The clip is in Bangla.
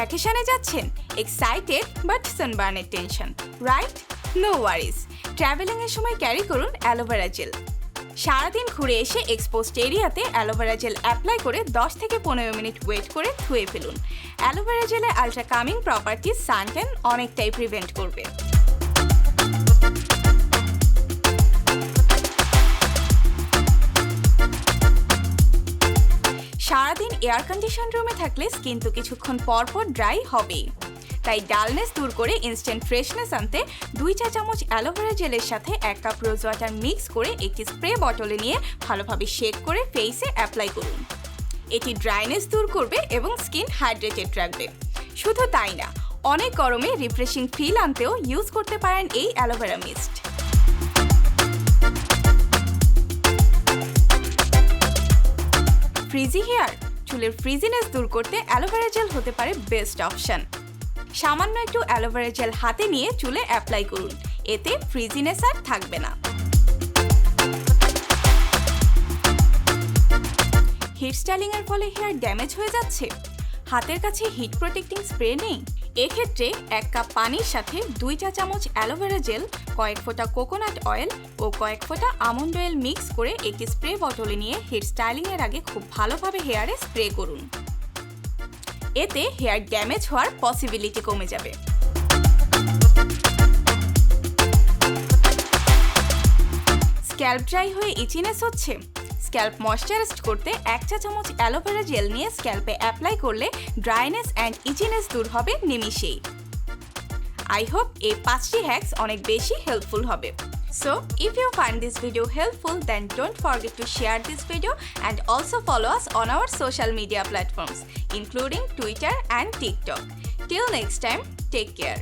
ভ্যাকেশনে যাচ্ছেন? এক্সাইটেড বাট সানবার্নের টেনশন, রাইট? নো ওয়ারিজ, ট্রাভেলিংয়ের সময় ক্যারি করুন অ্যালোভেরা জেল। সারাদিন ঘুরে এসে এক্সপোজড এরিয়াতে অ্যালোভেরা জেল অ্যাপ্লাই করে 10 থেকে 15 মিনিট ওয়েট করে ধুয়ে ফেলুন। অ্যালোভেরা জেলে আলট্রা কামিং প্রপার্টিজ সানট্যান অনেকটাই প্রিভেন্ট করবে। সারাদিন এয়ার কন্ডিশন রুমে থাকলে স্কিন তো কিছুক্ষণ পর পর ড্রাই হবেই, তাই ডালনেস দূর করে ইনস্ট্যান্ট ফ্রেশনেস আনতে 2 চা চামচ অ্যালোভেরা জেলের সাথে 1 কাপ রোজ ওয়াটার মিক্স করে একটি স্প্রে বটলে নিয়ে ভালোভাবে শেক করে ফেসে অ্যাপ্লাই করুন। এটি ড্রাইনেস দূর করবে এবং স্কিন হাইড্রেটেড রাখবে। শুধু তাই না, অনেক গরমে রিফ্রেশিং ফিল আনতেও ইউজ করতে পারেন এই অ্যালোভেরা মিস্ট। ফ্রিজি হেয়ার, চুলের ফ্রিজিনেস দূর করতে অ্যালোভেরা জেল হতে পারে বেস্ট অপশন। সামান্য একটু অ্যালোভেরা জেল হাতে নিয়ে চুলে অ্যাপ্লাই করুন, এতে ফ্রিজিনেস আর থাকবে না। হিট স্টাইলিং এর ফলে হেয়ার ড্যামেজ হয়ে যাচ্ছে? হাতের কাছে হিট প্রোটেক্টিং স্প্রে নেই? এক্ষেত্রে 1 কাপ পানির সাথে 2 চা চামচ অ্যালোভেরা জেল, কয়েক ফোঁটা কোকোনাট অয়েল ও কয়েক ফোঁটা আমন্ড অয়েল মিক্স করে একটি স্প্রে বটলে নিয়ে হেয়ার স্টাইলিং এর আগে খুব ভালোভাবে হেয়ারে স্প্রে করুন। এতে হেয়ার ড্যামেজ হওয়ার পসিবিলিটি কমে যাবে। স্ক্যাল্প ড্রাই হয়ে ইচিনেস হচ্ছে? স্ক্যাল্প ময়শ্চারাইজড করতে 1 চা চামচ অ্যালোভেরা জেল নিয়ে স্ক্যাল্পে অ্যাপ্লাই করলে ড্রাইনেস অ্যান্ড ইচিনেস দূর হবে নিমিষেই। আই হোপ এই 5টি হ্যাকস অনেক বেশি হেল্পফুল হবে। So, if you find this video helpful, then don't forget to share this video and also follow us on our social media platforms, including Twitter and TikTok. Till next time, take care.